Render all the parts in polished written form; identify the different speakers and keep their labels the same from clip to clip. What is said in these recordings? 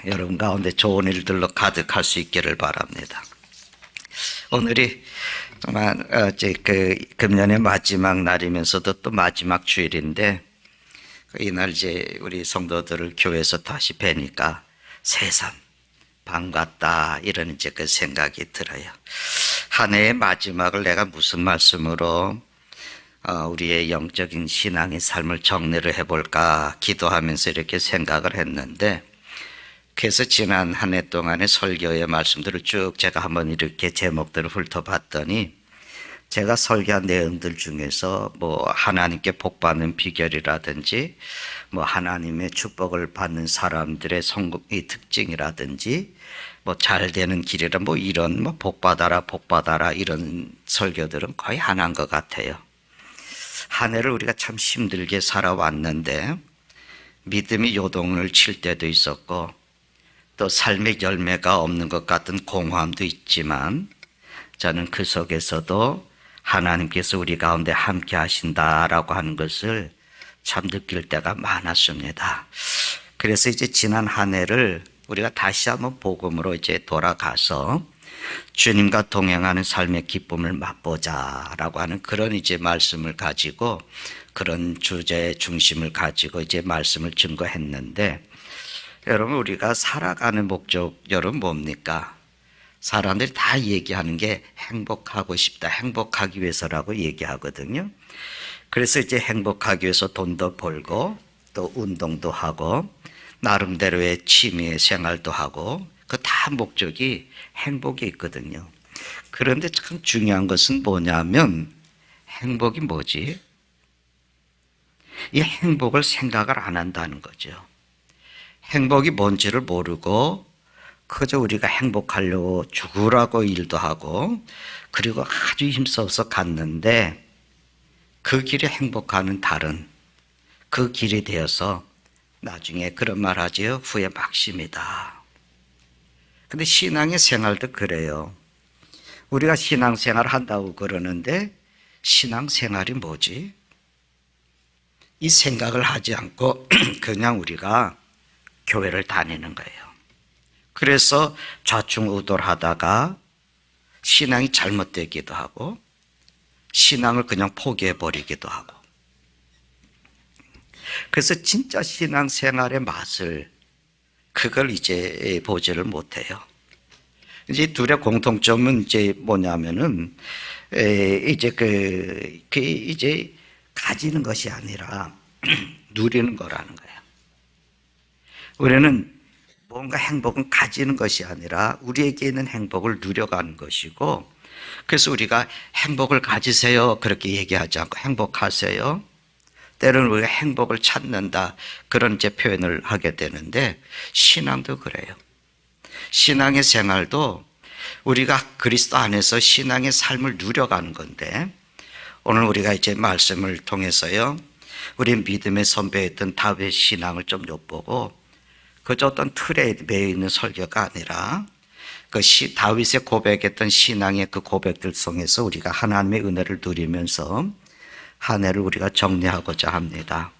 Speaker 1: 여러분 가운데 좋은 일들로 가득할 수 있기를 바랍니다. 오늘이 정말 금년의 마지막 날이면서도 또 마지막 주일인데, 이날 이제 우리 성도들을 교회에서 다시 뵈니까 새삼 반갑다, 이런 이제 그 생각이 들어요. 한 해의 마지막을 내가 무슨 말씀으로 우리의 영적인 신앙의 삶을 정리를 해볼까 기도하면서 이렇게 생각을 했는데, 그래서 지난 한 해 동안의 설교의 말씀들을 쭉 제가 한번 이렇게 제목들을 훑어봤더니, 제가 설교한 내용들 중에서 하나님께 복받는 비결이라든지, 하나님의 축복을 받는 사람들의 성공의 특징이라든지, 잘 되는 길이라 이런 복받아라 이런 설교들은 거의 하나인 것 같아요. 한 해를 우리가 참 힘들게 살아왔는데, 믿음이 요동을 칠 때도 있었고, 또 삶의 열매가 없는 것 같은 공허함도 있지만, 저는 그 속에서도 하나님께서 우리 가운데 함께 하신다라고 하는 것을 참 느낄 때가 많았습니다. 그래서 이제 지난 한 해를 우리가 다시 한번 복음으로 이제 돌아가서 주님과 동행하는 삶의 기쁨을 맛보자라고 하는 그런 이제 말씀을 가지고, 그런 주제의 중심을 가지고 이제 말씀을 증거했는데, 여러분 우리가 살아가는 목적 여러분 뭡니까? 사람들이 다 얘기하는 게 행복하고 싶다, 행복하기 위해서라고 얘기하거든요. 그래서 이제 행복하기 위해서 돈도 벌고 또 운동도 하고 나름대로의 취미 생활도 하고, 그 다 목적이 행복이 있거든요. 그런데 참 중요한 것은 뭐냐면, 행복이 뭐지? 이 행복을 생각을 안 한다는 거죠. 행복이 뭔지를 모르고 그저 우리가 행복하려고 죽으라고 일도 하고, 그리고 아주 힘써서 갔는데 그 길에 행복하는 다른 그 길이 되어서 나중에 그런 말 하지요. 후회 막심이다. 근데 신앙의 생활도 그래요. 우리가 신앙생활 한다고 그러는데 신앙생활이 뭐지? 이 생각을 하지 않고 그냥 우리가 교회를 다니는 거예요. 그래서 좌충우돌하다가 신앙이 잘못되기도 하고 신앙을 그냥 포기해버리기도 하고, 그래서 진짜 신앙생활의 맛을 그걸 이제 보지를 못해요. 이제 둘의 공통점은 이제 뭐냐면은 이제 가지는 것이 아니라 누리는 거라는 거예요. 우리는 뭔가 행복은 가지는 것이 아니라 우리에게 있는 행복을 누려가는 것이고, 그래서 우리가 행복을 가지세요 그렇게 얘기하지 않고 행복하세요. 때로는 우리가 행복을 찾는다, 그런 이제 표현을 하게 되는데, 신앙도 그래요. 신앙의 생활도 우리가 그리스도 안에서 신앙의 삶을 누려가는 건데, 오늘 우리가 이제 말씀을 통해서요, 우리 믿음의 선배였던 다윗 신앙을 좀 엿보고, 그저 어떤 틀에 매여 있는 설교가 아니라 다윗의 고백했던 신앙의 그 고백들 속에서 우리가 하나님의 은혜를 누리면서 한 해를 우리가 정리하고자 합니다.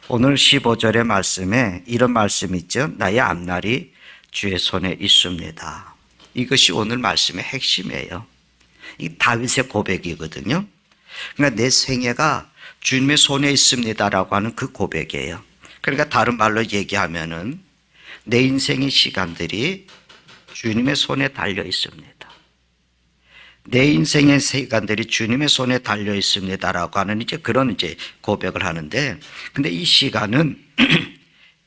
Speaker 1: 오늘 15절의 말씀에 이런 말씀이 있죠. 나의 앞날이 주의 손에 있습니다. 이것이 오늘 말씀의 핵심이에요. 이 다윗의 고백이거든요. 그러니까 내 생애가 주님의 손에 있습니다라고 하는 그 고백이에요. 그러니까 다른 말로 얘기하면은 내 인생의 시간들이 주님의 손에 달려 있습니다. 내 인생의 시간들이 주님의 손에 달려 있습니다라고 하는 이제 그런 이제 고백을 하는데, 근데 이 시간은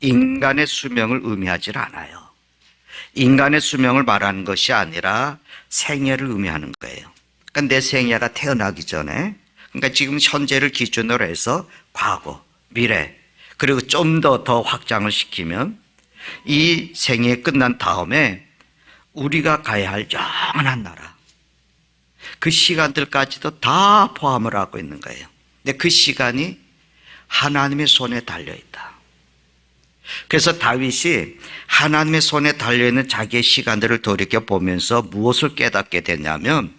Speaker 1: 인간의 수명을 의미하지 않아요. 인간의 수명을 말하는 것이 아니라 생애를 의미하는 거예요. 그러니까 내 생애가 태어나기 전에, 그러니까 지금 현재를 기준으로 해서 과거, 미래, 그리고 좀 더 확장을 시키면 이 생애 끝난 다음에 우리가 가야 할 영원한 나라, 그 시간들까지도 다 포함을 하고 있는 거예요. 근데 그 시간이 하나님의 손에 달려있다. 그래서 다윗이 하나님의 손에 달려있는 자기의 시간들을 돌이켜보면서 무엇을 깨닫게 됐냐면,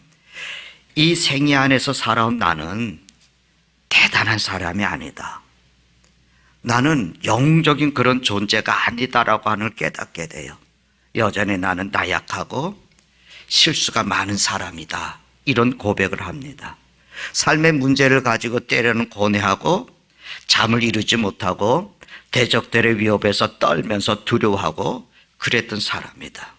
Speaker 1: 이 생애 안에서 살아온 나는 대단한 사람이 아니다. 나는 영적인 그런 존재가 아니다라고 하는 걸 깨닫게 돼요. 여전히 나는 나약하고 실수가 많은 사람이다, 이런 고백을 합니다. 삶의 문제를 가지고 때로는 고뇌하고 잠을 이루지 못하고 대적들의 위협에서 떨면서 두려워하고 그랬던 사람이다.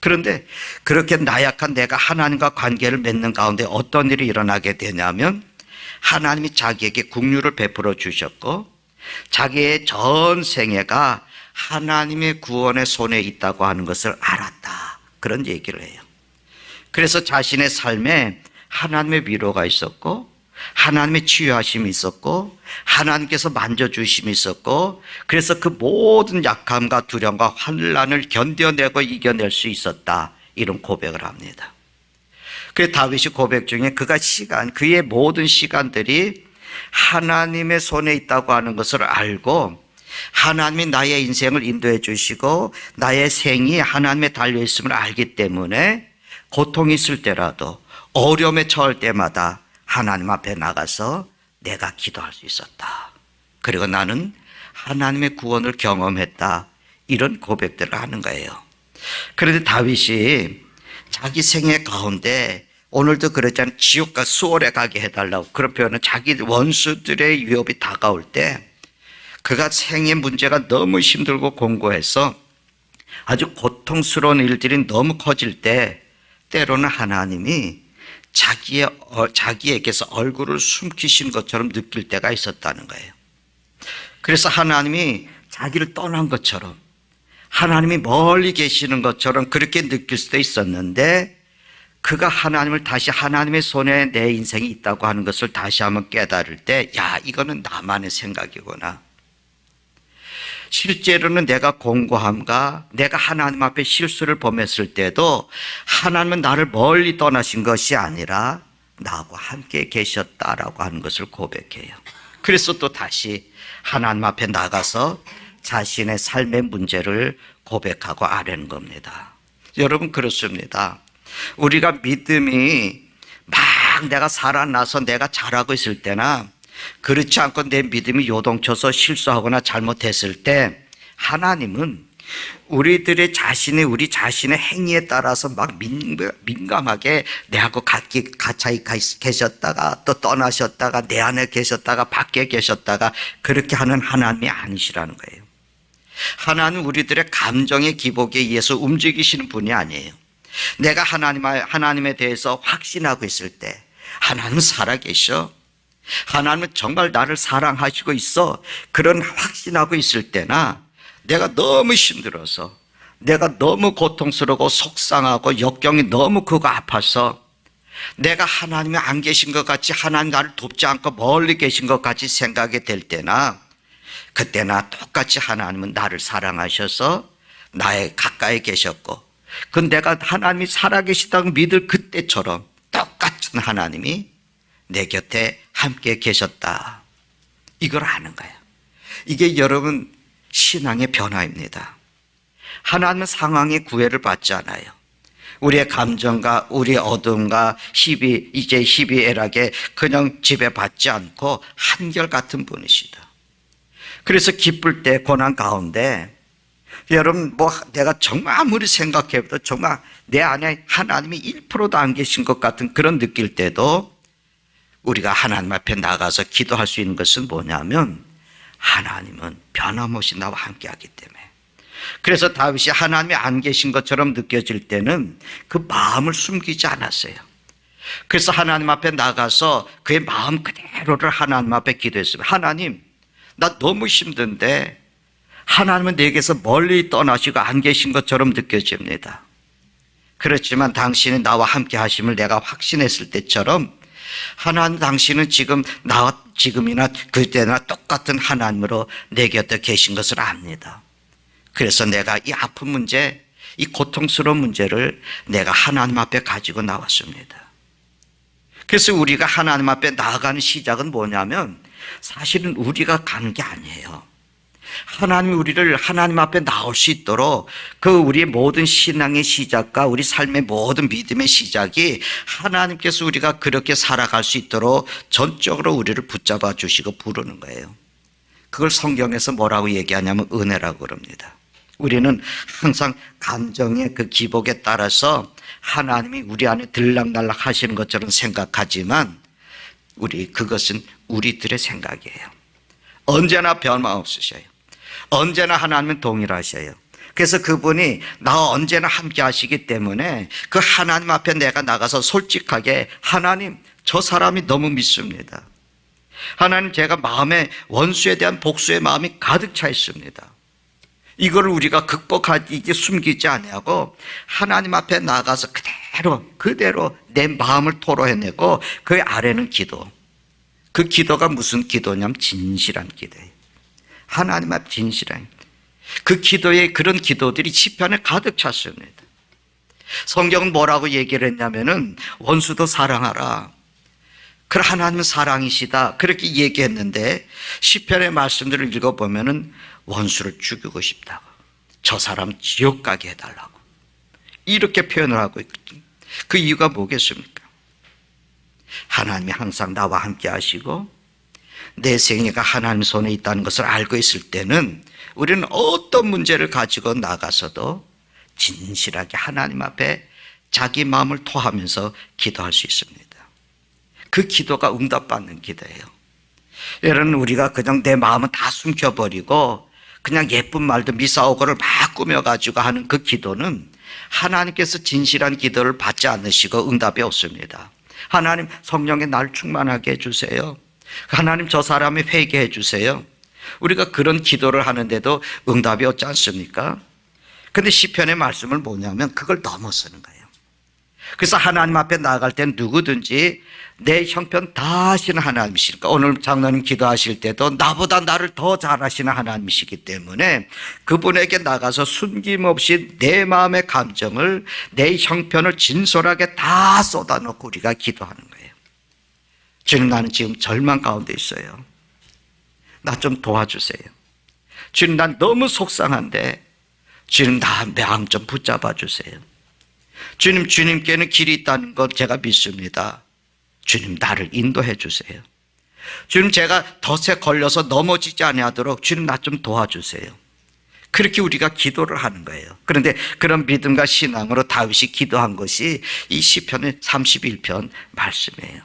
Speaker 1: 그런데 그렇게 나약한 내가 하나님과 관계를 맺는 가운데 어떤 일이 일어나게 되냐면, 하나님이 자기에게 긍휼을 베풀어 주셨고 자기의 전 생애가 하나님의 구원의 손에 있다고 하는 것을 알았다, 그런 얘기를 해요. 그래서 자신의 삶에 하나님의 위로가 있었고 하나님의 치유하심이 있었고 하나님께서 만져주심이 있었고, 그래서 그 모든 약함과 두려움과 환난을 견뎌내고 이겨낼 수 있었다, 이런 고백을 합니다. 그래서 다윗이 고백 중에 그의 모든 시간들이 하나님의 손에 있다고 하는 것을 알고, 하나님이 나의 인생을 인도해 주시고 나의 생이 하나님에 달려 있음을 알기 때문에 고통이 있을 때라도 어려움에 처할 때마다 하나님 앞에 나가서 내가 기도할 수 있었다. 그리고 나는 하나님의 구원을 경험했다, 이런 고백들을 하는 거예요. 그런데 다윗이 자기 생애 가운데 오늘도 그랬잖아요. 지옥과 수월에 가게 해달라고, 그런 표현은 자기 원수들의 위협이 다가올 때 그가 생의 문제가 너무 힘들고 공고해서 아주 고통스러운 일들이 너무 커질 때 때로는 하나님이 자기에게서 얼굴을 숨기신 것처럼 느낄 때가 있었다는 거예요. 그래서 하나님이 자기를 떠난 것처럼, 하나님이 멀리 계시는 것처럼 그렇게 느낄 수도 있었는데, 그가 하나님을 다시 하나님의 손에 내 인생이 있다고 하는 것을 다시 한번 깨달을 때, 야, 이거는 나만의 생각이구나. 실제로는 내가 공고함과 내가 하나님 앞에 실수를 범했을 때도 하나님은 나를 멀리 떠나신 것이 아니라 나하고 함께 계셨다라고 하는 것을 고백해요. 그래서 또 다시 하나님 앞에 나가서 자신의 삶의 문제를 고백하고 아뢰는 겁니다. 여러분, 그렇습니다. 우리가 믿음이 막 내가 살아나서 내가 잘하고 있을 때나, 그렇지 않고 내 믿음이 요동쳐서 실수하거나 잘못했을 때, 하나님은 우리 자신의 행위에 따라서 막 민감하게 내하고 같이 계셨다가 또 떠나셨다가 내 안에 계셨다가 밖에 계셨다가 그렇게 하는 하나님이 아니시라는 거예요. 하나님은 우리들의 감정의 기복에 의해서 움직이시는 분이 아니에요. 내가 하나님에 대해서 확신하고 있을 때 하나님은 살아계셔, 하나님은 정말 나를 사랑하시고 있어, 그런 확신하고 있을 때나, 내가 너무 힘들어서, 내가 너무 고통스러워 속상하고 역경이 너무 크고 아파서 내가 하나님이 안 계신 것 같이, 하나님 나를 돕지 않고 멀리 계신 것 같이 생각이 될 때나, 그때나 똑같이 하나님은 나를 사랑하셔서 나의 가까이 계셨고, 그 내가 하나님이 살아계시다고 믿을 그때처럼 똑같은 하나님이 내 곁에 함께 계셨다, 이걸 아는 거예요. 이게 여러분 신앙의 변화입니다. 하나님은 상황의 구애를 받지 않아요. 우리의 감정과 우리의 어둠과 희비애락에 그냥 지배받지 않고 한결같은 분이시다. 그래서 기쁠 때 고난 가운데 여러분, 내가 정말 아무리 생각해도 정말 내 안에 하나님이 1%도 안 계신 것 같은 그런 느낄 때도 우리가 하나님 앞에 나가서 기도할 수 있는 것은 뭐냐면, 하나님은 변함없이 나와 함께하기 때문에. 그래서 다윗이 하나님이 안 계신 것처럼 느껴질 때는 그 마음을 숨기지 않았어요. 그래서 하나님 앞에 나가서 그의 마음 그대로를 하나님 앞에 기도했어요. 하나님, 나 너무 힘든데 하나님은 내게서 멀리 떠나시고 안 계신 것처럼 느껴집니다. 그렇지만 당신이 나와 함께 하심을 내가 확신했을 때처럼 하나님, 당신은 지금이나 그때나 똑같은 하나님으로 내 곁에 계신 것을 압니다. 그래서 내가 이 아픈 문제, 이 고통스러운 문제를 내가 하나님 앞에 가지고 나왔습니다. 그래서 우리가 하나님 앞에 나아가는 시작은 뭐냐면, 사실은 우리가 가는 게 아니에요. 하나님이 우리를 하나님 앞에 나올 수 있도록 우리의 모든 신앙의 시작과 우리 삶의 모든 믿음의 시작이 하나님께서 우리가 그렇게 살아갈 수 있도록 전적으로 우리를 붙잡아 주시고 부르는 거예요. 그걸 성경에서 뭐라고 얘기하냐면 은혜라고 그럽니다. 우리는 항상 감정의 그 기복에 따라서 하나님이 우리 안에 들락날락 하시는 것처럼 생각하지만 그것은 우리들의 생각이에요. 언제나 변화없으셔요. 언제나 하나님은 동일하셔요. 그래서 그분이 나와 언제나 함께 하시기 때문에 그 하나님 앞에 내가 나가서 솔직하게 하나님, 저 사람이 너무 믿습니다. 하나님, 제가 마음에 원수에 대한 복수의 마음이 가득 차 있습니다. 이걸 우리가 극복하기 숨기지 아니하고 하나님 앞에 나가서 그대로 내 마음을 토로해내고 그 아래는 기도. 그 기도가 무슨 기도냐면 진실한 기도예요. 하나님 앞 진실한 그 기도에 그런 기도들이 시편에 가득 찼습니다. 성경은 뭐라고 얘기를 했냐면은 원수도 사랑하라. 그 하나님은 사랑이시다. 그렇게 얘기했는데 시편의 말씀들을 읽어보면은 원수를 죽이고 싶다고, 저 사람 지옥 가게 해달라고 이렇게 표현을 하고 있거든요. 그 이유가 뭐겠습니까? 하나님이 항상 나와 함께 하시고 내 생애가 하나님 손에 있다는 것을 알고 있을 때는 우리는 어떤 문제를 가지고 나가서도 진실하게 하나님 앞에 자기 마음을 토하면서 기도할 수 있습니다. 그 기도가 응답받는 기도예요. 여러분, 우리가 그냥 내 마음은 다 숨겨버리고 그냥 예쁜 말도 미사오고를 막 꾸며가지고 하는 그 기도는 하나님께서 진실한 기도를 받지 않으시고 응답이 없습니다. 하나님, 성령에 날 충만하게 해주세요. 하나님, 저 사람이 회개해 주세요. 우리가 그런 기도를 하는데도 응답이 없지 않습니까? 근데 시편의 말씀을 뭐냐면 그걸 넘어서는 거예요. 그래서 하나님 앞에 나아갈 땐 누구든지 내 형편 다 하시는 하나님이시니까, 오늘 장로님 기도하실 때도 나보다 나를 더 잘하시는 하나님이시기 때문에 그분에게 나가서 숨김없이 내 마음의 감정을, 내 형편을 진솔하게 다 쏟아놓고 우리가 기도하는 거예요. 주님, 나는 지금 절망 가운데 있어요. 나 좀 도와주세요. 주님, 난 너무 속상한데 주님, 나 마음 좀 붙잡아 주세요. 주님, 주님께는 길이 있다는 것 제가 믿습니다. 주님, 나를 인도해 주세요. 주님, 제가 덫에 걸려서 넘어지지 아니하도록 주님, 나 좀 도와주세요. 그렇게 우리가 기도를 하는 거예요. 그런데 그런 믿음과 신앙으로 다윗이 기도한 것이 이 시편의 31편 말씀이에요.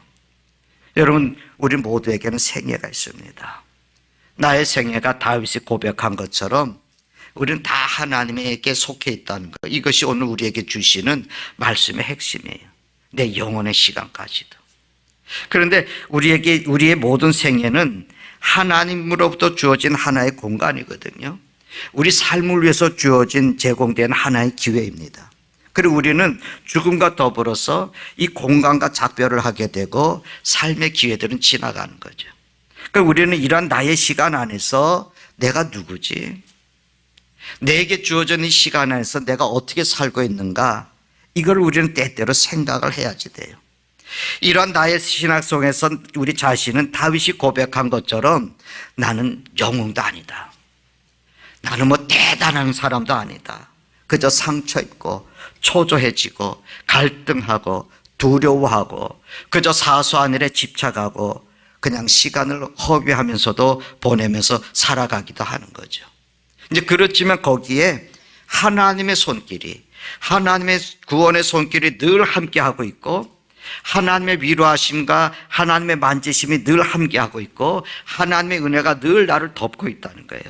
Speaker 1: 여러분, 우리 모두에게는 생애가 있습니다. 나의 생애가 다윗이 고백한 것처럼 우리는 다 하나님에게 속해 있다는 것, 이것이 오늘 우리에게 주시는 말씀의 핵심이에요. 내 영혼의 시간까지도. 그런데 우리의 모든 생애는 하나님으로부터 주어진 하나의 공간이거든요. 우리 삶을 위해서 주어진 제공된 하나의 기회입니다. 그리고 우리는 죽음과 더불어서 이 공간과 작별을 하게 되고 삶의 기회들은 지나가는 거죠. 그러니까 우리는 이러한 나의 시간 안에서 내가 누구지? 내게 주어진 이 시간 안에서 내가 어떻게 살고 있는가? 이걸 우리는 때때로 생각을 해야지 돼요. 이러한 나의 신학 속에서 우리 자신은 다윗이 고백한 것처럼 나는 영웅도 아니다. 나는 뭐 대단한 사람도 아니다. 그저 상처 입고 초조해지고 갈등하고 두려워하고 그저 사소한 일에 집착하고 그냥 시간을 허비하면서도 보내면서 살아가기도 하는 거죠. 이제 그렇지만 거기에 하나님의 손길이, 하나님의 구원의 손길이 늘 함께하고 있고 하나님의 위로하심과 하나님의 만지심이 늘 함께하고 있고 하나님의 은혜가 늘 나를 덮고 있다는 거예요.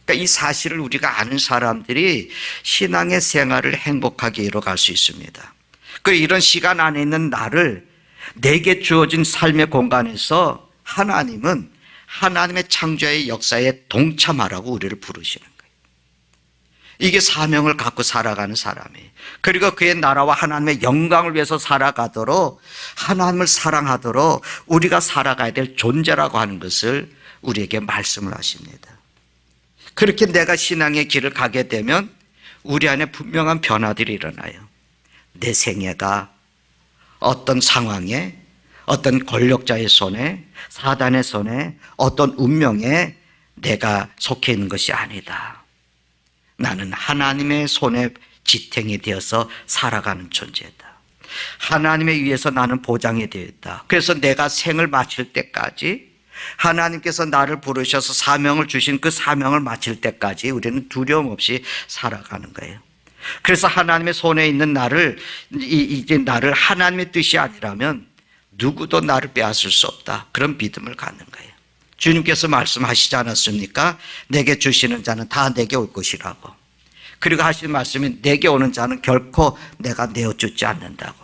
Speaker 1: 그러니까 이 사실을 우리가 아는 사람들이 신앙의 생활을 행복하게 이뤄갈 수 있습니다. 그리고 이런 시간 안에 있는 나를 내게 주어진 삶의 공간에서 하나님은 하나님의 창조의 역사에 동참하라고 우리를 부르시는 거예요. 이게 사명을 갖고 살아가는 사람이에요. 그리고 그의 나라와 하나님의 영광을 위해서 살아가도록, 하나님을 사랑하도록 우리가 살아가야 될 존재라고 하는 것을 우리에게 말씀을 하십니다. 그렇게 내가 신앙의 길을 가게 되면 우리 안에 분명한 변화들이 일어나요. 내 생애가 어떤 상황에, 어떤 권력자의 손에, 사단의 손에, 어떤 운명에 내가 속해 있는 것이 아니다. 나는 하나님의 손에 지탱이 되어서 살아가는 존재다. 하나님에 의해서 나는 보장이 되어 있다. 그래서 내가 생을 마칠 때까지 하나님께서 나를 부르셔서 사명을 주신 그 사명을 마칠 때까지 우리는 두려움 없이 살아가는 거예요. 그래서 하나님의 손에 있는 나를, 이제 나를 하나님의 뜻이 아니라면 누구도 나를 빼앗을 수 없다. 그런 믿음을 갖는 거예요. 주님께서 말씀하시지 않았습니까? 내게 주시는 자는 다 내게 올 것이라고. 그리고 하신 말씀이 내게 오는 자는 결코 내가 내어주지 않는다고.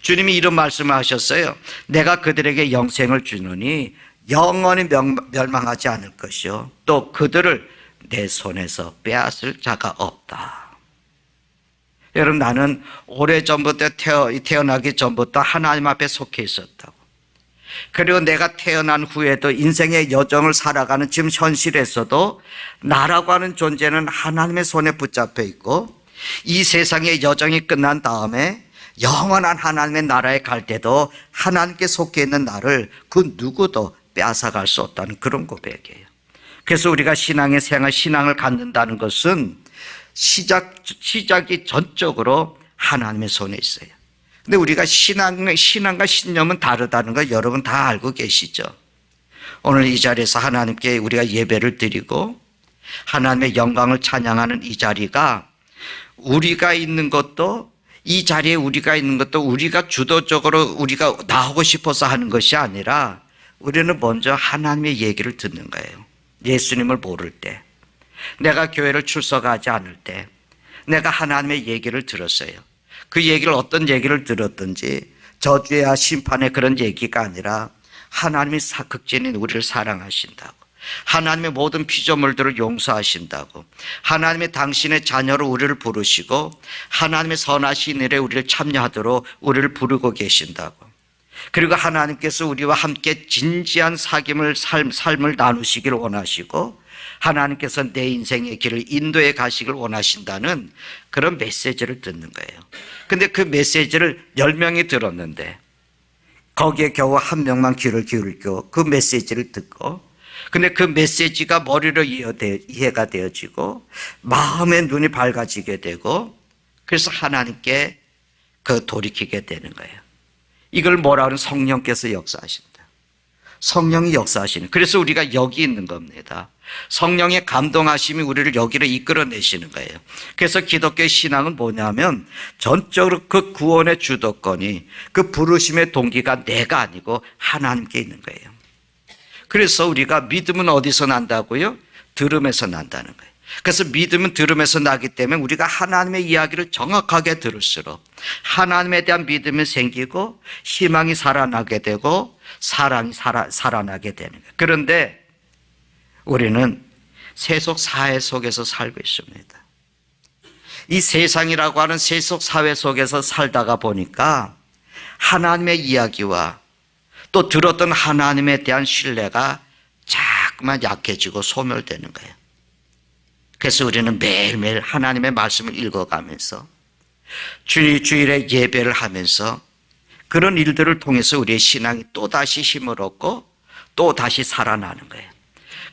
Speaker 1: 주님이 이런 말씀을 하셨어요. 내가 그들에게 영생을 주느니 영원히 멸망하지 않을 것이요 또 그들을 내 손에서 빼앗을 자가 없다. 여러분, 나는 오래전부터 태어나기 전부터 하나님 앞에 속해 있었다고. 그리고 내가 태어난 후에도 인생의 여정을 살아가는 지금 현실에서도 나라고 하는 존재는 하나님의 손에 붙잡혀 있고, 이 세상의 여정이 끝난 다음에 영원한 하나님의 나라에 갈 때도 하나님께 속해 있는 나를 그 누구도 빼앗아갈 수 없다는 그런 고백이에요. 그래서 우리가 신앙의 생활, 신앙을 갖는다는 것은 시작이 전적으로 하나님의 손에 있어요. 근데 우리가 신앙과 신념은 다르다는 걸 여러분 다 알고 계시죠? 오늘 이 자리에서 하나님께 우리가 예배를 드리고 하나님의 영광을 찬양하는 이 자리가, 우리가 있는 것도, 이 자리에 우리가 있는 것도 우리가 주도적으로 우리가 나오고 싶어서 하는 것이 아니라 우리는 먼저 하나님의 얘기를 듣는 거예요. 예수님을 모를 때, 내가 교회를 출석하지 않을 때 내가 하나님의 얘기를 들었어요. 그 얘기를, 어떤 얘기를 들었든지 저주와 심판의 그런 얘기가 아니라 하나님이 극진히 우리를 사랑하신다고, 하나님의 모든 피조물들을 용서하신다고, 하나님의 당신의 자녀로 우리를 부르시고 하나님의 선하신 일에 우리를 참여하도록 우리를 부르고 계신다고, 그리고 하나님께서 우리와 함께 진지한 삶을 나누시기를 원하시고 하나님께서 내 인생의 길을 인도해 가시길 원하신다는 그런 메시지를 듣는 거예요. 근데 그 메시지를 10명이 들었는데 거기에 겨우 한 명만 귀를 기울이고 그 메시지를 듣고, 근데 그 메시지가 머리로 이해가 되어지고 마음의 눈이 밝아지게 되고, 그래서 하나님께 돌이키게 되는 거예요. 이걸 뭐라 하는, 성령께서 역사하신다. 성령이 역사하시는, 그래서 우리가 여기 있는 겁니다. 성령의 감동하심이 우리를 여기로 이끌어내시는 거예요. 그래서 기독교의 신앙은 뭐냐면 전적으로 그 구원의 주도권이, 그 부르심의 동기가 내가 아니고 하나님께 있는 거예요. 그래서 우리가 믿음은 어디서 난다고요? 들음에서 난다는 거예요. 그래서 믿음은 들음에서 나기 때문에 우리가 하나님의 이야기를 정확하게 들을수록 하나님에 대한 믿음이 생기고 희망이 살아나게 되고 사랑이 살아나게 되는 거예요. 그런데 우리는 세속 사회 속에서 살고 있습니다. 이 세상이라고 하는 세속 사회 속에서 살다가 보니까 하나님의 이야기와 또 들었던 하나님에 대한 신뢰가 자꾸만 약해지고 소멸되는 거예요. 그래서 우리는 매일매일 하나님의 말씀을 읽어가면서 주일에 예배를 하면서 그런 일들을 통해서 우리의 신앙이 또다시 힘을 얻고 또다시 살아나는 거예요.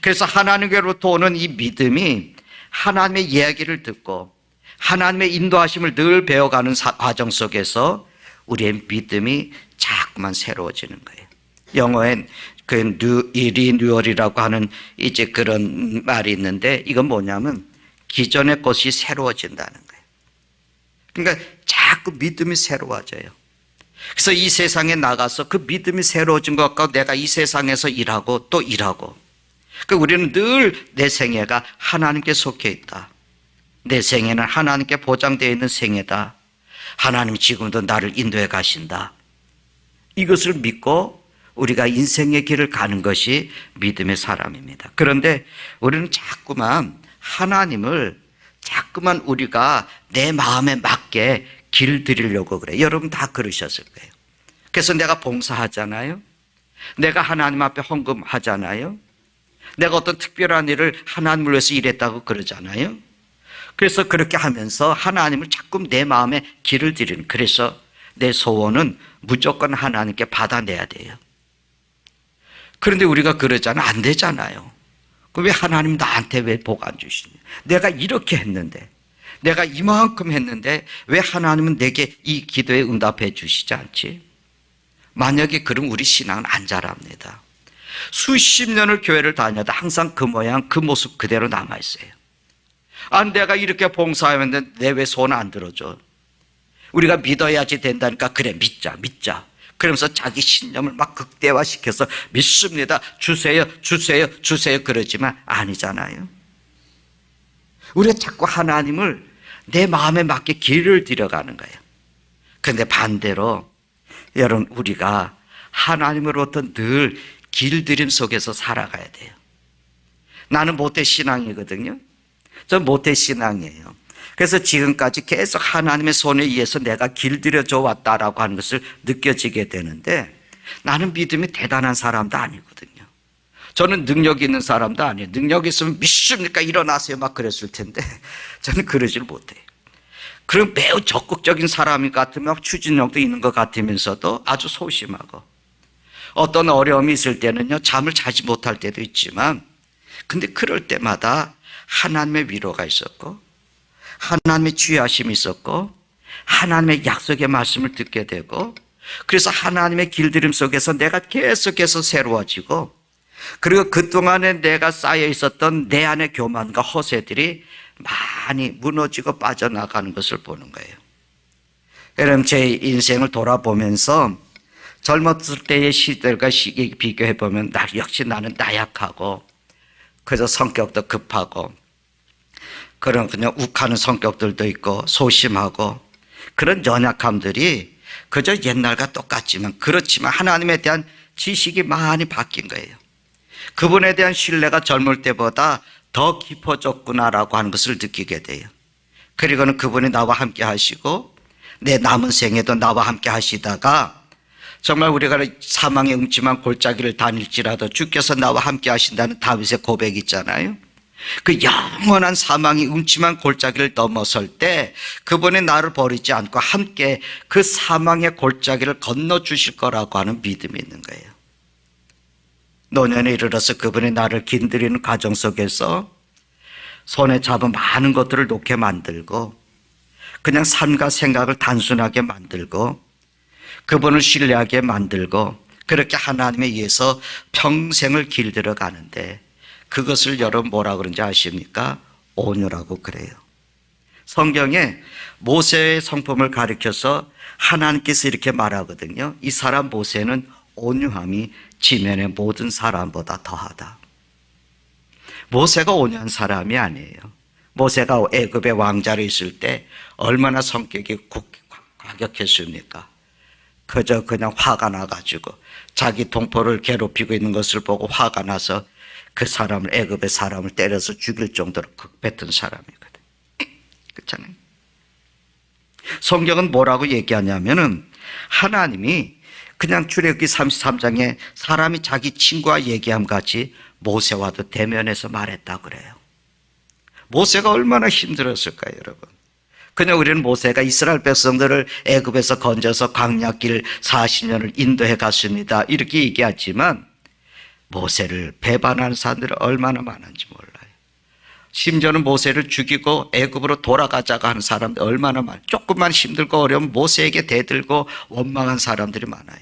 Speaker 1: 그래서 하나님께로부터 오는 이 믿음이 하나님의 이야기를 듣고 하나님의 인도하심을 늘 배워가는 과정 속에서 우리의 믿음이 자꾸만 새로워지는 거예요. 영어엔 리뉴얼이라고 하는 이제 그런 말이 있는데, 이건 뭐냐면 기존의 것이 새로워진다는 거예요. 그러니까 자꾸 믿음이 새로워져요. 그래서 이 세상에 나가서 그 믿음이 새로워진 것 같고 내가 이 세상에서 일하고 또 일하고, 그러니까 우리는 늘 내 생애가 하나님께 속해 있다. 내 생애는 하나님께 보장되어 있는 생애다. 하나님 지금도 나를 인도해 가신다. 이것을 믿고 우리가 인생의 길을 가는 것이 믿음의 사람입니다. 그런데 우리는 자꾸만 우리가 내 마음에 맞게 길들이려고 그래요. 여러분 다 그러셨을 거예요. 그래서 내가 봉사하잖아요. 내가 하나님 앞에 헌금하잖아요. 내가 어떤 특별한 일을 하나님을 위해서 일했다고 그러잖아요. 그래서 그렇게 하면서 하나님을 자꾸 내 마음에 길을 들이는, 그래서 내 소원은 무조건 하나님께 받아내야 돼요. 그런데 우리가 그러잖아요. 안 되잖아요. 그럼 왜 하나님 나한테 왜 복 안 주시냐? 내가 이렇게 했는데, 내가 이만큼 했는데 왜 하나님은 내게 이 기도에 응답해 주시지 않지? 만약에 그럼 우리 신앙은 안 자랍니다. 수십 년을 교회를 다녀도 항상 그 모양, 그 모습 그대로 남아있어요. 아, 내가 이렇게 봉사하면 내 왜 손 안 들어줘? 우리가 믿어야지 된다니까. 그래, 믿자. 그러면서 자기 신념을 막 극대화시켜서 믿습니다. 주세요. 그러지만 아니잖아요. 우리가 자꾸 하나님을 내 마음에 맞게 길을 들여가는 거예요. 그런데 반대로 여러분, 우리가 하나님으로부터 늘 길들임 속에서 살아가야 돼요. 나는 모태신앙이거든요. 전 모태신앙이에요. 그래서 지금까지 계속 하나님의 손에 의해서 내가 길들여져 왔다라고 하는 것을 느껴지게 되는데, 나는 믿음이 대단한 사람도 아니거든요. 저는 능력 있는 사람도 아니에요. 능력 있으면 믿습니까? 일어나세요 막 그랬을 텐데 저는 그러질 못해요. 그럼 매우 적극적인 사람이 같으면 추진력도 있는 것 같으면서도 아주 소심하고, 어떤 어려움이 있을 때는요 잠을 자지 못할 때도 있지만, 근데 그럴 때마다 하나님의 위로가 있었고 하나님의 주의하심이 있었고 하나님의 약속의 말씀을 듣게 되고, 그래서 하나님의 길들임 속에서 내가 계속해서 새로워지고, 그리고 그동안에 내가 쌓여 있었던 내 안의 교만과 허세들이 많이 무너지고 빠져나가는 것을 보는 거예요. 여러분, 제 인생을 돌아보면서 젊었을 때의 시절과 비교해 보면 역시 나는 나약하고, 그래서 성격도 급하고, 그런 그냥 욱하는 성격들도 있고 소심하고, 그런 연약함들이 그저 옛날과 똑같지만, 그렇지만 하나님에 대한 지식이 많이 바뀐 거예요. 그분에 대한 신뢰가 젊을 때보다 더 깊어졌구나라고 하는 것을 느끼게 돼요. 그리고는 그분이 나와 함께 하시고 내 남은 생에도 나와 함께 하시다가, 정말 우리가 사망의 음침한 골짜기를 다닐지라도 주께서 나와 함께 하신다는 다윗의 고백이 있잖아요. 그 영원한 사망이 음침한 골짜기를 넘어설 때 그분이 나를 버리지 않고 함께 그 사망의 골짜기를 건너주실 거라고 하는 믿음이 있는 거예요. 노년에 이르러서 그분이 나를 길들이는 과정 속에서 손에 잡은 많은 것들을 놓게 만들고, 그냥 삶과 생각을 단순하게 만들고, 그분을 신뢰하게 만들고, 그렇게 하나님에 의해서 평생을 길들여 가는데, 그것을 여러분 뭐라 그런지 아십니까? 온유라고 그래요. 성경에 모세의 성품을 가리켜서 하나님께서 이렇게 말하거든요. 이 사람 모세는 온유함이 지면의 모든 사람보다 더하다. 모세가 온유한 사람이 아니에요. 모세가 애굽의 왕자로 있을 때 얼마나 성격이 과격했습니까? 그저 그냥 화가 나가지고 자기 동포를 괴롭히고 있는 것을 보고 화가 나서 그 사람을, 애굽의 사람을 때려서 죽일 정도로 극뱉은 사람이거든. 그렇잖아요. 성경은 뭐라고 얘기하냐면은, 하나님이 그냥 출애굽기 33장에 사람이 자기 친구와 얘기함 같이 모세와도 대면해서 말했다고 그래요. 모세가 얼마나 힘들었을까요, 여러분? 그냥 우리는 모세가 이스라엘 백성들을 애굽에서 건져서 광야길 40년을 인도해 갔습니다, 이렇게 얘기하지만, 모세를 배반하는 사람들이 얼마나 많은지 몰라요. 심지어는 모세를 죽이고 애굽으로 돌아가자고 하는 사람들 얼마나 많아요. 조금만 힘들고 어려우면 모세에게 대들고 원망한 사람들이 많아요.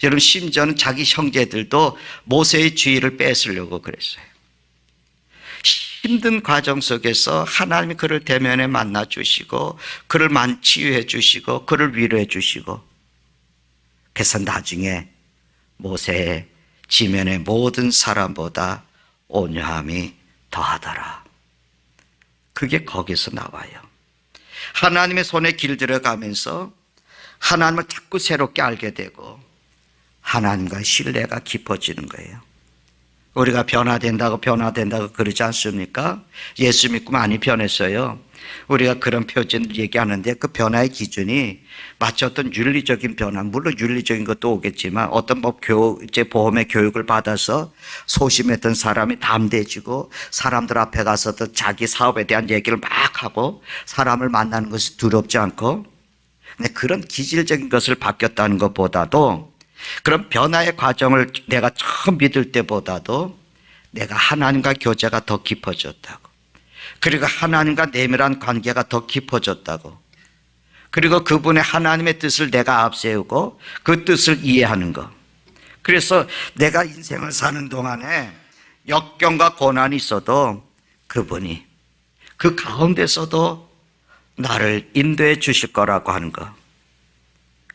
Speaker 1: 여러분, 심지어는 자기 형제들도 모세의 주의를 뺏으려고 그랬어요. 힘든 과정 속에서 하나님이 그를 대면에 만나 주시고, 그를 치유해 주시고, 그를 위로해 주시고, 그래서 나중에 모세의 지면의 모든 사람보다 온유함이 더하더라. 그게 거기서 나와요. 하나님의 손에 길들여 가면서 하나님을 자꾸 새롭게 알게 되고 하나님과의 신뢰가 깊어지는 거예요. 우리가 변화된다고 그러지 않습니까? 예수 믿고 많이 변했어요. 우리가 그런 표현을 얘기하는데, 그 변화의 기준이 마치 어떤 윤리적인 변화, 물론 윤리적인 것도 오겠지만, 어떤 보험의 교육을 받아서 소심했던 사람이 담대해지고, 사람들 앞에 가서도 자기 사업에 대한 얘기를 막 하고, 사람을 만나는 것이 두렵지 않고, 그런 기질적인 것을 바뀌었다는 것보다도, 그런 변화의 과정을 내가 처음 믿을 때보다도 내가 하나님과 교제가 더 깊어졌다고, 그리고 하나님과 내밀한 관계가 더 깊어졌다고, 그리고 그분의 하나님의 뜻을 내가 앞세우고 그 뜻을 이해하는 것, 그래서 내가 인생을 사는 동안에 역경과 고난이 있어도 그분이 그 가운데서도 나를 인도해 주실 거라고 하는 것,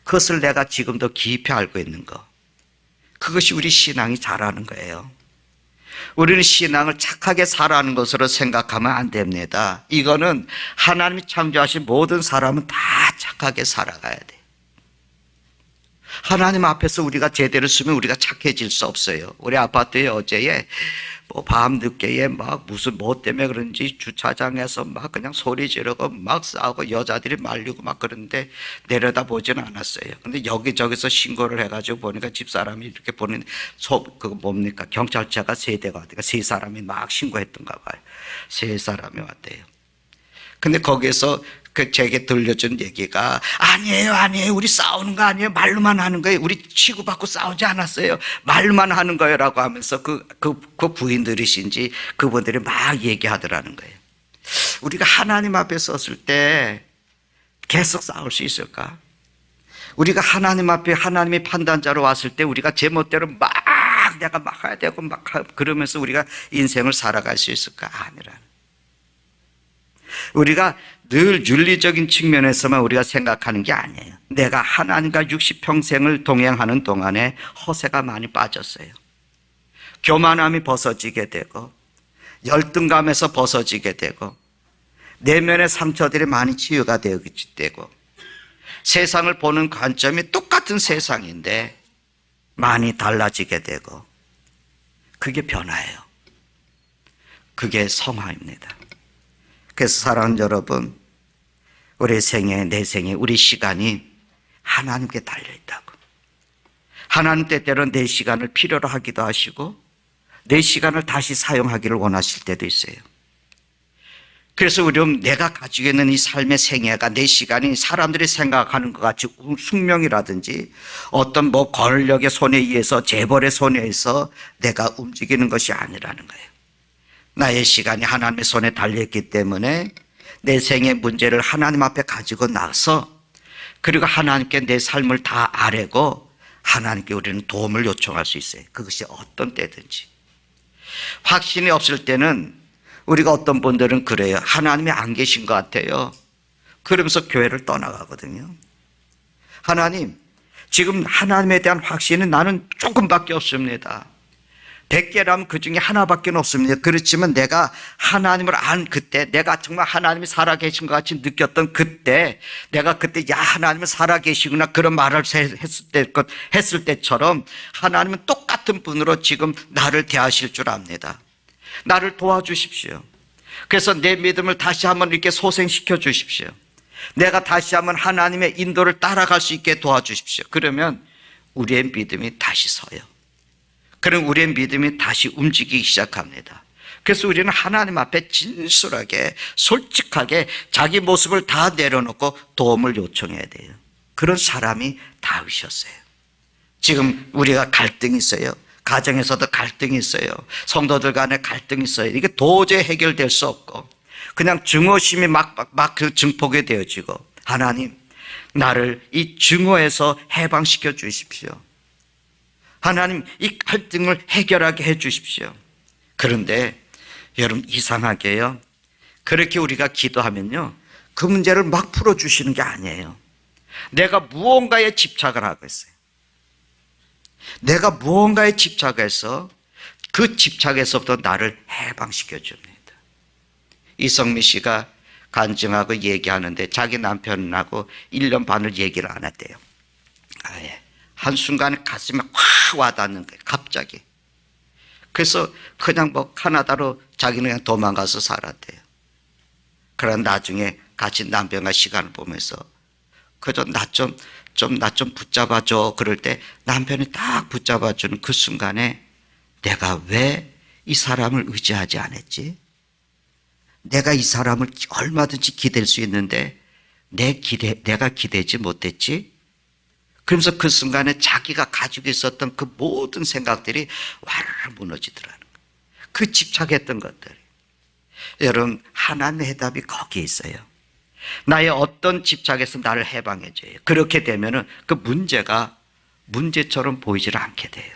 Speaker 1: 그것을 내가 지금도 깊이 알고 있는 것, 그것이 우리 신앙이 잘하는 거예요. 우리는 신앙을 착하게 살아가는 것으로 생각하면 안 됩니다. 이거는 하나님이 창조하신 모든 사람은 다 착하게 살아가야 돼. 하나님 앞에서 우리가 제대로 쓰면 우리가 착해질 수 없어요. 우리 아파트에 어제에 밤늦게에 무슨 뭐 때문에 그런지 주차장에서 그냥 소리 지르고 싸우고 여자들이 말리고 그러는데 내려다 보지는 않았어요. 근데 여기저기서 신고를 해가지고 보니까 집사람이 이렇게 보는 그거 뭡니까? 경찰차가 세 대가 왔대요. 세 사람이 신고했던가 봐요. 세 사람이 왔대요. 근데 거기에서 제게 들려준 얘기가 아니에요 우리 싸우는 거 아니에요, 말로만 하는 거예요, 우리 치고받고 싸우지 않았어요, 말로만 하는 거예요 라고 하면서 그 부인들이신지 그분들이 막 얘기하더라는 거예요. 우리가 하나님 앞에 섰을 때 계속 싸울 수 있을까? 우리가 하나님 앞에 하나님의 판단자로 왔을 때 우리가 제멋대로 내가 해야 되고 그러면서 우리가 인생을 살아갈 수 있을까? 아니라는. 우리가 늘 윤리적인 측면에서만 우리가 생각하는 게 아니에요. 내가 하나님과 60평생을 동행하는 동안에 허세가 많이 빠졌어요. 교만함이 벗어지게 되고 열등감에서 벗어지게 되고 내면의 상처들이 많이 치유가 되고 세상을 보는 관점이 똑같은 세상인데 많이 달라지게 되고, 그게 변화예요. 그게 성화입니다. 그래서 사랑하는 여러분, 우리 생애, 내 생애, 우리 시간이 하나님께 달려있다고. 하나님 때때로는 내 시간을 필요로 하기도 하시고 내 시간을 다시 사용하기를 원하실 때도 있어요. 그래서 우리는 내가 가지고 있는 이 삶의 생애가, 내 시간이 사람들이 생각하는 것 같이 숙명이라든지 어떤 권력의 손에 의해서, 재벌의 손에 의해서 내가 움직이는 것이 아니라는 거예요. 나의 시간이 하나님의 손에 달려있기 때문에 내 생의 문제를 하나님 앞에 가지고 나서, 그리고 하나님께 내 삶을 다 아뢰고 하나님께 우리는 도움을 요청할 수 있어요. 그것이 어떤 때든지. 확신이 없을 때는 우리가 어떤 분들은 그래요. 하나님이 안 계신 것 같아요. 그러면서 교회를 떠나가거든요. 하나님, 지금 하나님에 대한 확신은 나는 조금밖에 없습니다. 100개라면 그 중에 하나밖에 없습니다. 그렇지만 내가 하나님을 안 그때, 내가 정말 하나님이 살아계신 것 같이 느꼈던 그때, 내가 그때 야 하나님은 살아계시구나 그런 말을 했을 때처럼 하나님은 똑같은 분으로 지금 나를 대하실 줄 압니다. 나를 도와주십시오. 그래서 내 믿음을 다시 한번 이렇게 소생시켜 주십시오. 내가 다시 한번 하나님의 인도를 따라갈 수 있게 도와주십시오. 그러면 우리의 믿음이 다시 서요. 그럼 우리의 믿음이 다시 움직이기 시작합니다. 그래서 우리는 하나님 앞에 진솔하게, 솔직하게 자기 모습을 다 내려놓고 도움을 요청해야 돼요. 그런 사람이 다윗이었어요. 지금 우리가 갈등이 있어요. 가정에서도 갈등이 있어요. 성도들 간에 갈등이 있어요. 이게 도저히 해결될 수 없고 그냥 증오심이 그 증폭이 되어지고, 하나님, 나를 이 증오에서 해방시켜 주십시오. 하나님, 이 갈등을 해결하게 해 주십시오. 그런데 여러분, 이상하게요, 그렇게 우리가 기도하면요, 그 문제를 막 풀어주시는 게 아니에요. 내가 무언가에 집착을 하고 있어요. 내가 무언가에 집착해서 그 집착에서부터 나를 해방시켜 줍니다. 이성미 씨가 간증하고 얘기하는데 자기 남편하고 1년 반을 얘기를 안 했대요. 아예. 한순간에 가슴에 확 와닿는 거예요. 갑자기. 그래서 그냥 카나다로 자기는 그냥 도망가서 살았대요. 그러나 나중에 같이 남편과 시간을 보면서 그저 나 좀 붙잡아줘. 그럴 때 남편이 딱 붙잡아주는 그 순간에 내가 왜 이 사람을 의지하지 않았지? 내가 이 사람을 얼마든지 기댈 수 있는데 내가 기대지 못했지? 그러면서 그 순간에 자기가 가지고 있었던 그 모든 생각들이 와르르 무너지더라는 거예요. 그 집착했던 것들이. 여러분, 하나님의 해답이 거기에 있어요. 나의 어떤 집착에서 나를 해방해줘요. 그렇게 되면은 그 문제가 문제처럼 보이질 않게 돼요.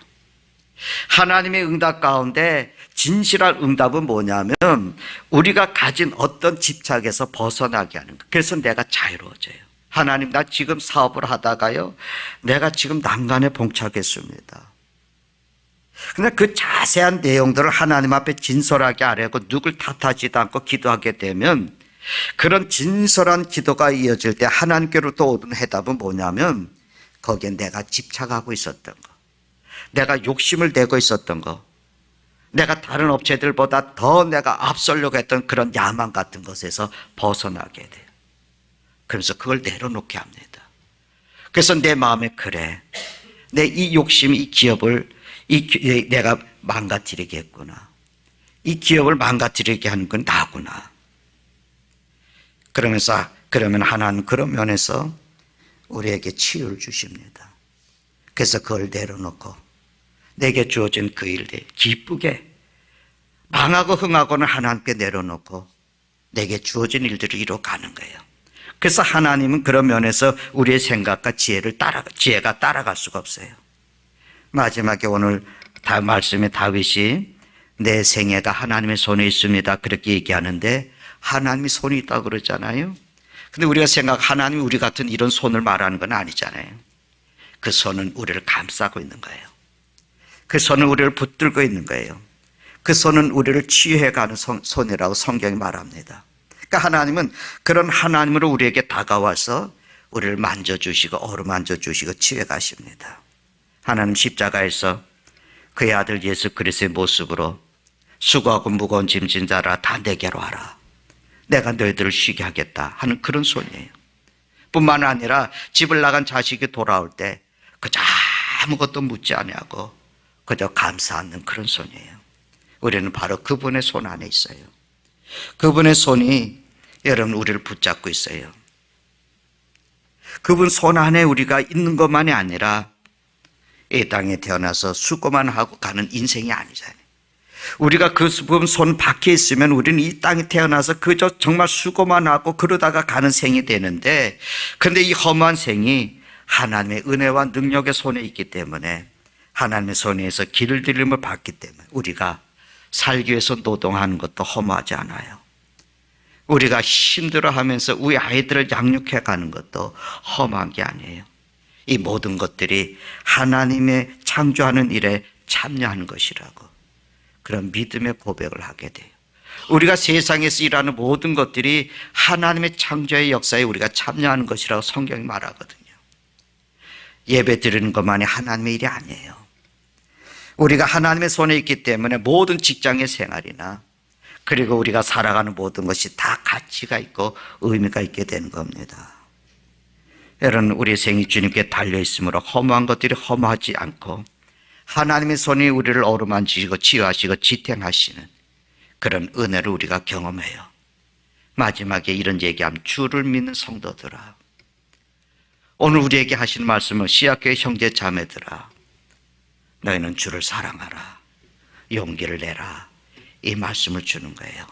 Speaker 1: 하나님의 응답 가운데 진실한 응답은 뭐냐면 우리가 가진 어떤 집착에서 벗어나게 하는 것. 그래서 내가 자유로워져요. 하나님, 나 지금 사업을 하다가요, 내가 지금 난간에 봉착했습니다. 근데 그 자세한 내용들을 하나님 앞에 진솔하게 아뢰고 누굴 탓하지도 않고 기도하게 되면 그런 진솔한 기도가 이어질 때 하나님께로부터 오는 해답은 뭐냐면 거기에 내가 집착하고 있었던 거, 내가 욕심을 내고 있었던 거, 내가 다른 업체들보다 더 내가 앞서려고 했던 그런 야망 같은 것에서 벗어나게 돼요. 그러면서 그걸 내려놓게 합니다. 그래서 내 마음에 그래, 내 이 욕심이 이 기업을 내가 망가뜨리게 했구나. 이 기업을 망가뜨리게 하는 건 나구나. 그러면 하나님 그런 면에서 우리에게 치유를 주십니다. 그래서 그걸 내려놓고 내게 주어진 그 일들 기쁘게 망하고 흥하고는 하나님께 내려놓고 내게 주어진 일들을 이뤄가는 거예요. 그래서 하나님은 그런 면에서 우리의 생각과 지혜가 따라갈 수가 없어요. 마지막에 오늘 말씀에 다윗이 내 생애가 하나님의 손에 있습니다 그렇게 얘기하는데 하나님이 손이 있다고 그러잖아요. 근데 우리가 하나님이 우리 같은 이런 손을 말하는 건 아니잖아요. 그 손은 우리를 감싸고 있는 거예요. 그 손은 우리를 붙들고 있는 거예요. 그 손은 우리를 치유해가는 손이라고 성경이 말합니다. 그러니까 하나님은 그런 하나님으로 우리에게 다가와서 우리를 만져주시고 어루만져주시고 치유해가십니다. 하나님 십자가에서 그의 아들 예수 그리스도의 모습으로 수고하고 무거운 짐진 자라 다 내게로 와라, 내가 너희들을 쉬게 하겠다 하는 그런 손이에요. 뿐만 아니라 집을 나간 자식이 돌아올 때 그저 아무것도 묻지 아니하고 그저 감사하는 그런 손이에요. 우리는 바로 그분의 손 안에 있어요. 그분의 손이 여러분 우리를 붙잡고 있어요. 그분 손 안에 우리가 있는 것만이 아니라 이 땅에 태어나서 수고만 하고 가는 인생이 아니잖아요. 우리가 그분 손 밖에 있으면 우리는 이 땅에 태어나서 그저 정말 수고만 하고 그러다가 가는 생이 되는데, 그런데 이 험한 생이 하나님의 은혜와 능력의 손에 있기 때문에 하나님의 손에서 길을 들림을 받기 때문에 우리가 살기 위해서 노동하는 것도 허무하지 않아요. 우리가 힘들어하면서 우리 아이들을 양육해 가는 것도 험한 게 아니에요. 이 모든 것들이 하나님의 창조하는 일에 참여하는 것이라고 그런 믿음의 고백을 하게 돼요. 우리가 세상에서 일하는 모든 것들이 하나님의 창조의 역사에 우리가 참여하는 것이라고 성경이 말하거든요. 예배 드리는 것만이 하나님의 일이 아니에요. 우리가 하나님의 손에 있기 때문에 모든 직장의 생활이나 그리고 우리가 살아가는 모든 것이 다 가치가 있고 의미가 있게 되는 겁니다. 여러분, 우리 생이 주님께 달려있으므로 허무한 것들이 허무하지 않고 하나님의 손이 우리를 어루만지시고 치유하시고 지탱하시는 그런 은혜를 우리가 경험해요. 마지막에 이런 얘기하면 주를 믿는 성도들아, 오늘 우리에게 하신 말씀은 씨앗교회 형제 자매들아, 너희는 주를 사랑하라, 용기를 내라, 이 말씀을 주는 거예요.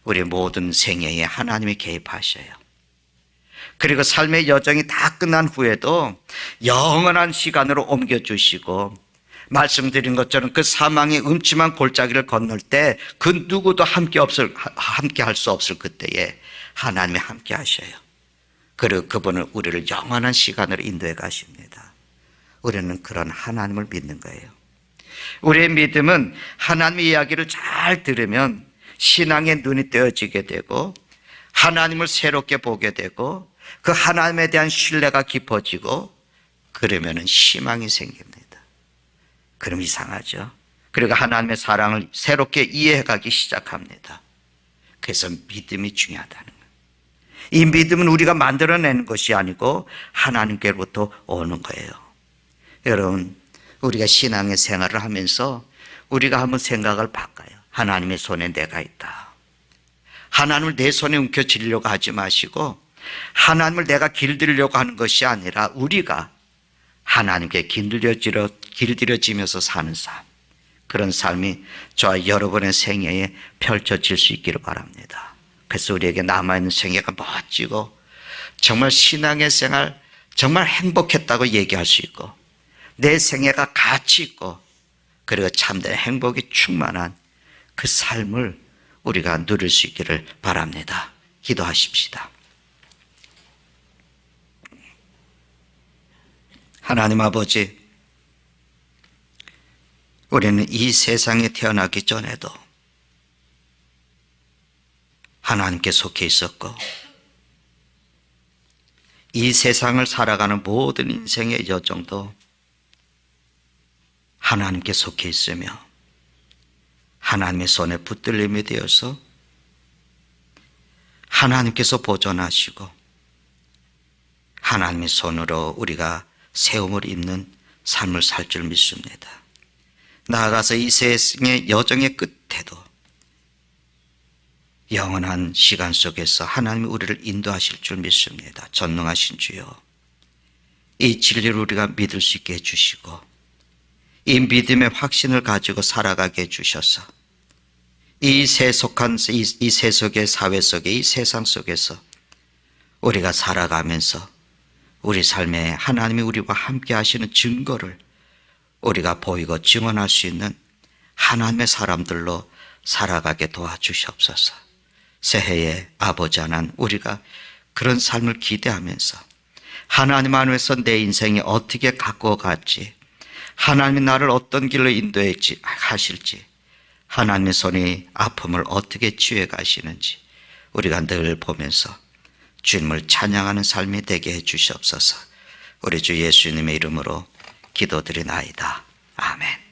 Speaker 1: 우리 모든 생애에 하나님이 개입하셔요. 그리고 삶의 여정이 다 끝난 후에도 영원한 시간으로 옮겨주시고, 말씀드린 것처럼 그 사망의 음침한 골짜기를 건널 때 그 누구도 함께 할 수 없을 그때에 하나님이 함께 하셔요. 그리고 그분은 우리를 영원한 시간으로 인도해 가십니다. 우리는 그런 하나님을 믿는 거예요. 우리의 믿음은 하나님의 이야기를 잘 들으면 신앙의 눈이 떼어지게 되고 하나님을 새롭게 보게 되고 그 하나님에 대한 신뢰가 깊어지고 그러면은 희망이 생깁니다. 그럼 이상하죠. 그리고 하나님의 사랑을 새롭게 이해해가기 시작합니다. 그래서 믿음이 중요하다는 거예요. 이 믿음은 우리가 만들어내는 것이 아니고 하나님께로부터 오는 거예요. 여러분, 우리가 신앙의 생활을 하면서 우리가 한번 생각을 바꿔요. 하나님의 손에 내가 있다. 하나님을 내 손에 움켜쥐려고 하지 마시고 하나님을 내가 길들이려고 하는 것이 아니라 우리가 하나님께 길들여지면서 사는 삶, 그런 삶이 저와 여러분의 생애에 펼쳐질 수 있기를 바랍니다. 그래서 우리에게 남아있는 생애가 멋지고 정말 신앙의 생활 정말 행복했다고 얘기할 수 있고 내 생애가 가치 있고 그리고 참된 행복이 충만한 그 삶을 우리가 누릴 수 있기를 바랍니다. 기도하십시다. 하나님 아버지, 우리는 이 세상에 태어나기 전에도 하나님께 속해 있었고 이 세상을 살아가는 모든 인생의 여정도 하나님께 속해 있으며 하나님의 손에 붙들림이 되어서 하나님께서 보존하시고 하나님의 손으로 우리가 세움을 입는 삶을 살 줄 믿습니다. 나아가서 이 세상의 여정의 끝에도 영원한 시간 속에서 하나님이 우리를 인도하실 줄 믿습니다. 전능하신 주여, 이 진리를 우리가 믿을 수 있게 해주시고 이 믿음의 확신을 가지고 살아가게 해주셔서 이 세속의 사회 속에 이 세상 속에서 우리가 살아가면서 우리 삶에 하나님이 우리와 함께 하시는 증거를 우리가 보이고 증언할 수 있는 하나님의 사람들로 살아가게 도와주시옵소서. 새해에 아버지 하나님, 우리가 그런 삶을 기대하면서 하나님 안에서 내 인생이 어떻게 가꿔갈지, 하나님이 나를 어떤 길로 인도해 하실지, 하나님의 손이 아픔을 어떻게 치유해 가시는지 우리가 늘 보면서 주님을 찬양하는 삶이 되게 해 주시옵소서. 우리 주 예수님의 이름으로 기도드리나이다. 아멘.